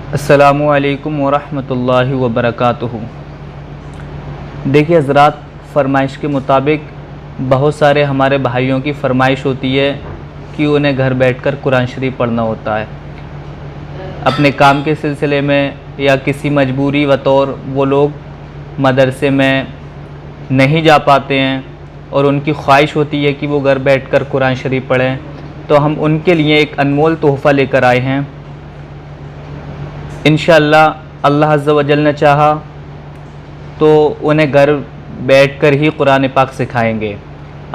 अस्सलामु अलैकुम वरहमतुल्लाहि वबरकातुहू। देखिए हज़रात, फरमाइश के मुताबिक बहुत सारे हमारे भाइयों की फरमाइश होती है कि उन्हें घर बैठकर कुरान शरीफ पढ़ना होता है। अपने काम के सिलसिले में या किसी मजबूरी बतौर वो लोग मदरसे में नहीं जा पाते हैं और उनकी ख्वाहिश होती है कि वो घर बैठकर कुरान शरीफ पढ़ें, तो हम उनके लिए एक अनमोल तोहफ़ा लेकर आए हैं। इंशाअल्लाह अल्लाह अज़्ज़ा वजल ने चाहा तो उन्हें घर बैठकर ही कुरान पाक सिखाएंगे।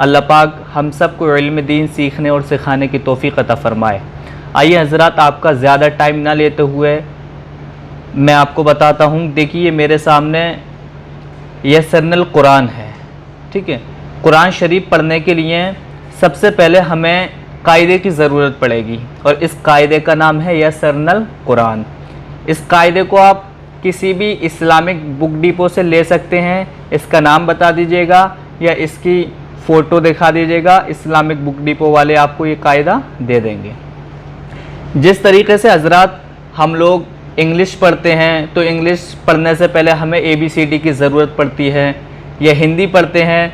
अल्लाह पाक हम सब को इल्म दीन सीखने और सिखाने की तौफ़ीक़ अता फ़रमाए। आइए हज़रात, आपका ज़्यादा टाइम ना लेते हुए मैं आपको बताता हूँ। देखिए मेरे सामने यह सरनल कुरान है, ठीक है। कुरान शरीफ पढ़ने के लिए सबसे पहले हमें कायदे की ज़रूरत पड़ेगी और इस कायदे का नाम है यह सरनल कुरान। इस कायदे को आप किसी भी इस्लामिक बुक डिपो से ले सकते हैं। इसका नाम बता दीजिएगा या इसकी फ़ोटो दिखा दीजिएगा, इस्लामिक बुक डिपो वाले आपको ये कायदा दे देंगे। जिस तरीके से हज़रात हम लोग इंग्लिश पढ़ते हैं तो इंग्लिश पढ़ने से पहले हमें ABCD की ज़रूरत पड़ती है, या हिंदी पढ़ते हैं,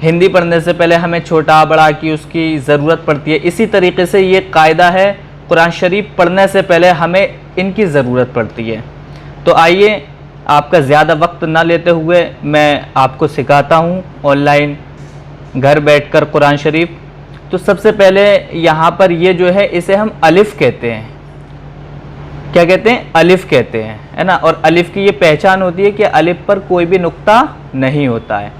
हिंदी पढ़ने से पहले हमें छोटा बड़ा की उसकी ज़रूरत पड़ती है। इसी तरीके से ये कायदा है, कुरान शरीफ पढ़ने से पहले हमें इनकी ज़रूरत पड़ती है। तो आइए आपका ज़्यादा वक्त ना लेते हुए मैं आपको सिखाता हूँ ऑनलाइन घर बैठकर कुरान शरीफ। तो सबसे पहले यहाँ पर ये जो है इसे हम अलिफ़ कहते हैं। क्या कहते हैं? अलिफ़ कहते हैं, है ना। और अलिफ़ की ये पहचान होती है कि अलिफ़ पर कोई भी नुक्ता नहीं होता है।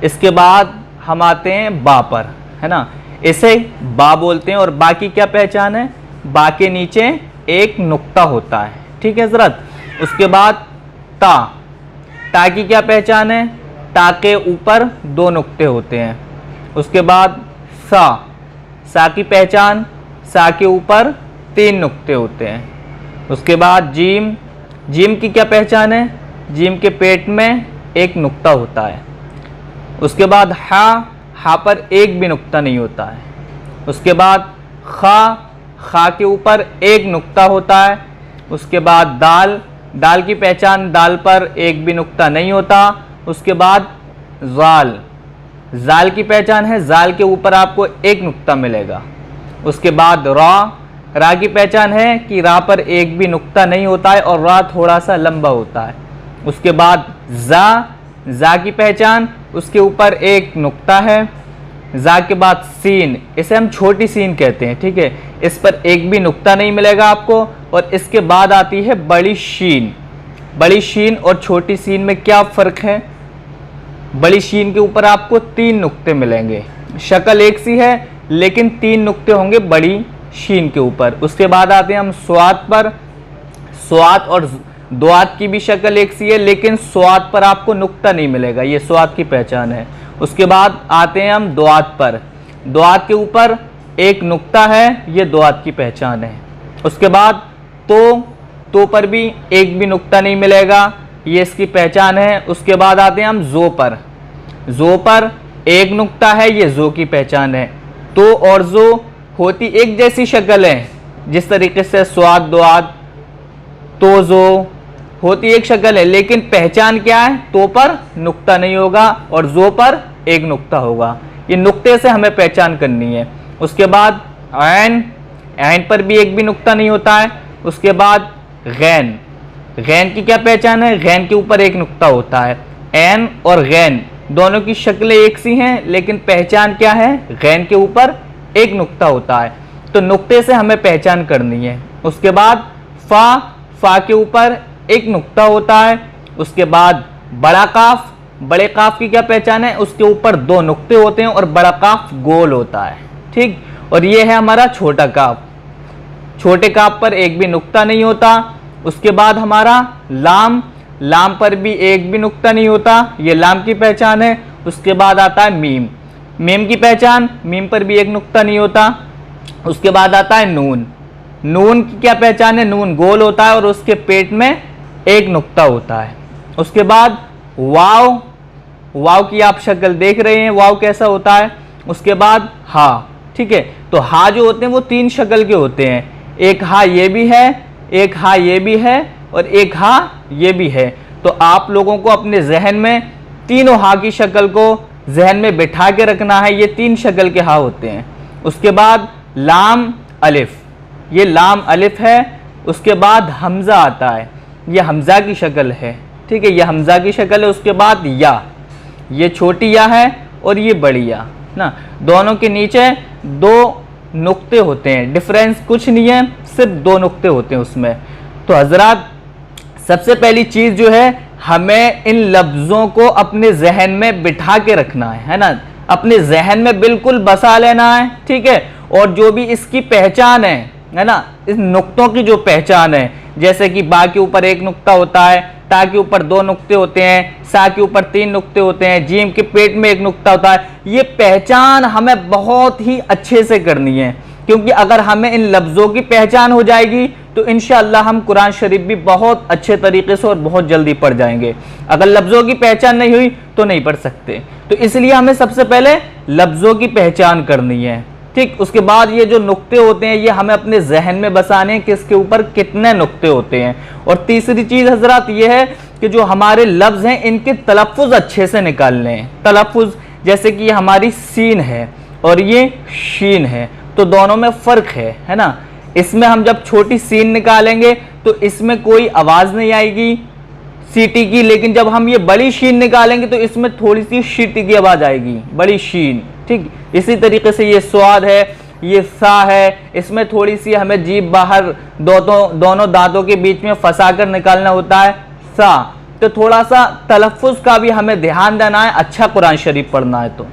इसके बाद हम आते हैं बा पर, है ना। इसे बा बोलते हैं। और बा की क्या पहचान है? बा के नीचे एक नुक्ता होता है, ठीक है हज़रत। उसके बाद ता, ता की क्या पहचान है? ता के ऊपर दो नुक्ते होते हैं। उसके बाद सा, सा की पहचान, सा के ऊपर तीन नुक्ते होते हैं। उसके बाद जीम, जीम की क्या पहचान है? जीम के पेट में एक नुक्ता होता है। उसके बाद हा, हा पर एक भी नुक्ता नहीं होता है। उसके बाद खा, खा के ऊपर एक नुक्ता होता है। उसके बाद दाल, दाल की पहचान, दाल पर एक भी नुक्ता नहीं होता। उसके बाद ज़ाल, ज़ाल की पहचान है, ज़ाल के ऊपर आपको एक नुक्ता मिलेगा। उसके बाद रा, रा की पहचान है कि रा पर एक भी नुक्ता नहीं होता है और रा थोड़ा सा लंबा होता है। उसके बाद ज़ा, ज़ा की पहचान, उसके ऊपर एक नुक्ता है। ज़ा के बाद सीन, इसे हम छोटी सीन कहते हैं, ठीक है। इस पर एक भी नुक्ता नहीं मिलेगा आपको। और इसके बाद आती है बड़ी शीन। बड़ी शीन और छोटी सीन में क्या फ़र्क है? बड़ी शीन के ऊपर आपको तीन नुक्ते मिलेंगे। शक्ल एक सी है लेकिन तीन नुक्ते होंगे बड़ी शीन के ऊपर। उसके बाद आते हैं हम स्वाद पर। स्वाद और द्वात की भी शक्ल एक सी है लेकिन स्वाद पर आपको नुक्ता नहीं मिलेगा, ये स्वाद की पहचान है। उसके बाद आते हैं हम द्वात पर। द्वात के ऊपर एक नुक्ता है, ये द्वात की पहचान है। उसके बाद तो पर भी एक भी नुक्ता नहीं मिलेगा, ये इसकी पहचान है। उसके बाद आते हैं हम जो पर। जो पर एक नुक्ता है, ये जो की पहचान है। तो और जो होती एक जैसी शक्ल है, जिस तरीके से स्वाद द्वात तो जो होती एक शक्ल है, लेकिन पहचान क्या है? तो पर नुक्ता नहीं होगा और जो पर एक नुक्ता होगा। ये नुक्ते से हमें पहचान करनी है। उसके बाद ऐन, ऐन पर भी एक भी नुक्ता नहीं होता है। उसके बाद गैन, गैन की क्या पहचान है? गैन के ऊपर एक नुक्ता होता है। ऐन और गैन दोनों की शक्लें एक सी हैं लेकिन पहचान क्या है? गैन के ऊपर एक नुक्ता होता है। तो नुक्ते से हमें पहचान करनी है। उसके बाद फा, फा के ऊपर एक नुक्ता होता है। उसके बाद बड़ा काफ, बड़े काफ की क्या पहचान है? उसके ऊपर दो नुक्ते होते हैं और बड़ा काफ गोल होता है, ठीक। और ये है हमारा छोटा काफ। छोटे काफ पर एक भी नुक्ता नहीं होता। उसके बाद हमारा लाम, लाम पर भी एक भी नुक्ता नहीं होता, ये लाम की पहचान है। उसके बाद आता है मीम, मीम की पहचान, मीम पर भी एक नुक्ता नहीं होता। उसके बाद आता है नून, नून की क्या पहचान है? नून गोल होता है और उसके पेट में एक नुक्ता होता है। उसके बाद वाव, वाव की आप शक्ल देख रहे हैं, वाव कैसा होता है। उसके बाद हा, ठीक है। तो हा जो होते हैं वो तीन शक्ल के होते हैं। एक हा ये भी है, एक हा ये भी है और एक हा ये भी है। तो आप लोगों को अपने जहन में तीनों हा की शक्ल को जहन में बिठा के रखना है। ये 3 शक्ल के हा होते हैं। उसके बाद लाम अलिफ, ये लाम अलिफ है। उसके बाद हमज़ा आता है, ये हमज़ा की शक्ल है, ठीक है, ये हमज़ा की शक्ल है। उसके बाद या, ये छोटी या है और ये बड़ी या ना, दोनों के नीचे 2 नुक्ते होते हैं, डिफरेंस कुछ नहीं है, सिर्फ 2 नुक्ते होते हैं उसमें। तो हजरात सबसे पहली चीज़ जो है, हमें इन लफ्ज़ों को अपने जहन में बिठा के रखना है ना, अपने जहन में बिल्कुल बसा लेना है, ठीक है। और जो भी इसकी पहचान है ना, इस नुक्तों की जो पहचान है, जैसे कि बा के ऊपर 1 नुक्ता होता है, ता के ऊपर 2 नुक्ते होते हैं, सा के ऊपर 3 नुक्ते होते हैं, जीम के पेट में 1 नुक्ता होता है। ये पहचान हमें बहुत ही अच्छे से करनी है, क्योंकि अगर हमें इन लफ्ज़ों की पहचान हो जाएगी तो इंशाअल्लाह हम कुरान शरीफ भी बहुत अच्छे तरीके से और बहुत जल्दी पढ़ जाएंगे। अगर लफ्ज़ों की पहचान नहीं हुई तो नहीं पढ़ सकते। तो इसलिए हमें सबसे पहले लफ्ज़ों की पहचान करनी है, ठीक। उसके बाद ये जो नुक्ते होते हैं, ये हमें अपने जहन में बसाने हैं कि इसके ऊपर कितने नुक्ते होते हैं। और तीसरी चीज़ हजरात ये है कि जो हमारे लफ्ज़ हैं, इनके तलफ़ुज़ अच्छे से निकालने हैं। तलफ़ुज़ जैसे कि ये हमारी सीन है और ये शीन है, तो दोनों में फ़र्क है ना। इसमें हम जब छोटी सीन निकालेंगे तो इसमें कोई आवाज़ नहीं आएगी सीटी की, लेकिन जब हम ये बड़ी शीन निकालेंगे तो इसमें थोड़ी सी शीटी की आवाज़ आएगी, बड़ी शीन, ठीक। इसी तरीके से ये स्वाद है, ये सा है, इसमें थोड़ी सी हमें जीभ बाहर दोनों दांतों के बीच में फंसा कर निकालना होता है, सा। तो थोड़ा सा तलफ़ुज़ का भी हमें ध्यान देना है, अच्छा कुरान शरीफ पढ़ना है तो।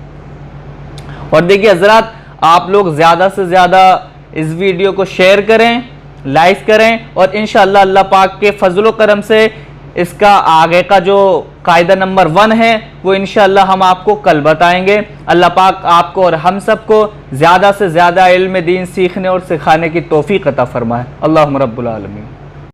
और देखिए हजरात, आप लोग ज़्यादा से ज़्यादा इस वीडियो को शेयर करें, लाइक करें, और इंशाअल्लाह अल्लाह पाक के फजलो करम से इसका आगे का जो कायदा नंबर 1 है वो इंशाअल्लाह हम आपको कल बताएंगे। अल्लाह पाक आपको और हम सबको ज़्यादा से ज़्यादा इल्म दीन सीखने और सिखाने की तौफीक अता फरमाए। अल्लाहुम्मा रब्बुल आलमीन।